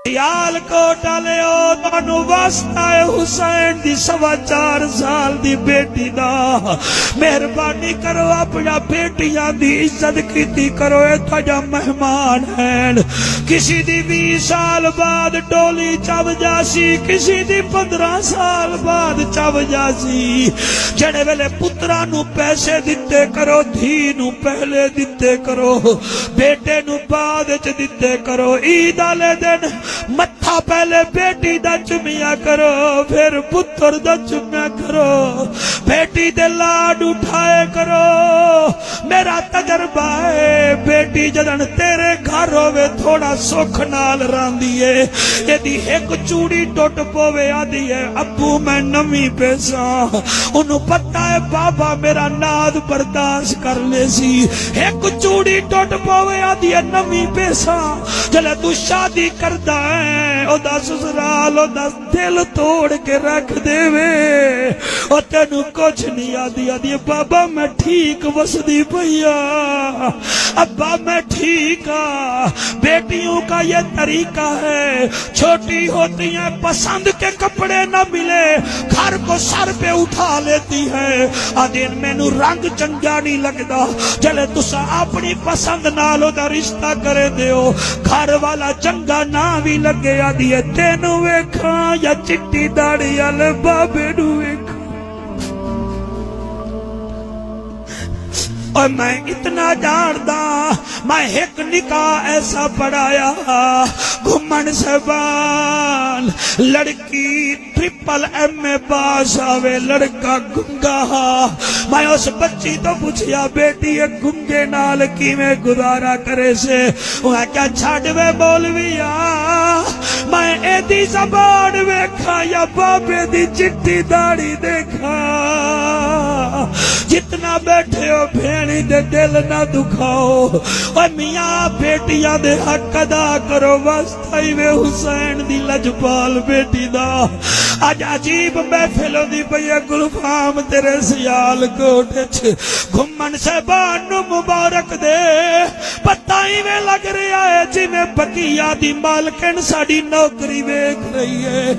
یال کوٹ لیو تانو واسطہ حسین دی 4.25 سال دی بیٹی دا مہربانی کرو اپنا بیٹیاں دی عزت کیتی کرو اے تھا مہمان ہیں کسی دی 20 سال بعد ڈولی چب جاسی کسی دی 15 سال بعد چب جاسی جڑے ویلے پترا نو پیسے دیتے کرو دھی نو پہلے دیتے کرو بیٹے نو بعد چ دیتے کرو عید والے دن متھا پہلے بیٹی دا چمیا کرو پھر پتر دا چمیا کرو بیٹی دے لاڈ اٹھائے کرو میرا تجربہ ہے بیٹی جدن تیرے گھر ہوئے تھوڑا سکھ نال راندی ہے یدی ایک چوڑی ٹوٹ پوے آدھی ہے ابو میں نمی پیسا انہوں پتہ ہے بابا میرا ناد برداشت کر لے سی ایک چوڑی ٹوٹ پوے آدھی ہے نمی پیسا جلے تو شادی کردہ ہے او دا سسرال او دا دل توڑ کے رکھ دے وے او تینو کچھ نہیں آدھی بابا میں ٹھیک وسدی پیا ابا میں ٹھیک بیٹیوں کا یہ طریقہ ہے چھوٹی ہوتی ہیں پسند کے کپڑے نہ ملے گھر کو سر پہ اٹھا لیتی ہے آدین میں نو رنگ چنگا نہیں لگدا جلے تسا اپنی پسند نالو دا رشتہ کرے دیو گھر والا چنگا نہ بھی لگے آدھی ہے تینو ویکھاں یا چٹی داڑی والے بابے نو ویکھاں اور میں اتنا جاندا میں ایک نکاح ایسا پڑھایا گھمن صاحبان لڑکی ٹرپل ایم اے پاس آوے لڑکا گنگا میں اس بچی تو پوچھیا بیٹی ایک گنگے نال کی میں گزارا کرے سے وہ کیا چھاڑوے بولویا میں ایدی زبان ویکھا یا بابے دی چٹی داڑی دیکھا جتنا بیٹھے ہو بھیڑی دے دل نہ دکھاؤ اور میاں بیٹیاں دے حق ادا کرو واسطائی وے حسین دی لجپال بیٹی دا آج عجیب محفلوں دی پیا گلفام تیرے سیال کوٹے چھ گھمن صاحبان نو مبارک دے پتائی میں لگ رہا ہے جی میں بقیہ دی مالکن ساڑی نوکری ویکھ رہی ہے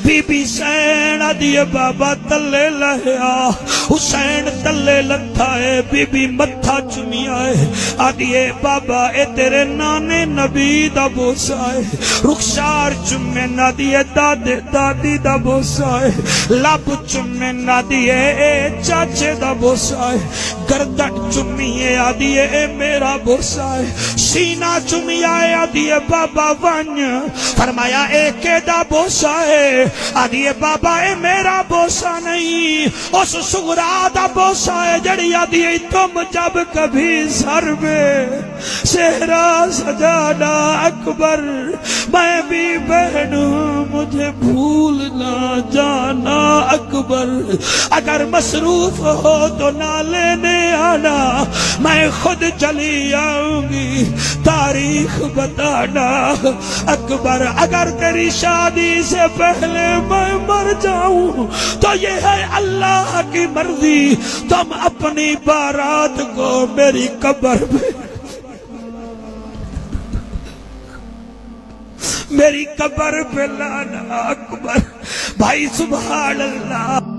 بی بی سین آدھی بابا تلے لہیا حسین تلے لتھا ہے بی بی متھا چمیا ہے آدھی بابا اے تیرے نانے نبی دا بوسا ہے رخسار چمے نہ دیے دادی دا بوسا ہے لب چمے نہ دیے اے چاچے دا بوسا ہے گردن چمیے آدھی اے میرا بوسا ہے سینہ چمیا ہے آدھی بابا ون فرمایا اے کے دا بوسا ہے آدھی بابا اے میرا بوسا نہیں اس سغرا دا بوسا ہے جڑی آدھی تم جب کبھی سر میں صحرا سجانا اکبر میں بھی بہنوں مجھے بھول نہ جانا اکبر اگر مصروف ہو تو نہ لینے آنا میں خود چلی آؤں گی تاریخ بتانا اکبر اگر تیری شادی سے پہلے میں مر جاؤں تو یہ ہے اللہ کی مرضی تم اپنی بارات کو میری قبر میں میری قبر پہ لانا اکبر بھائی سبحان اللہ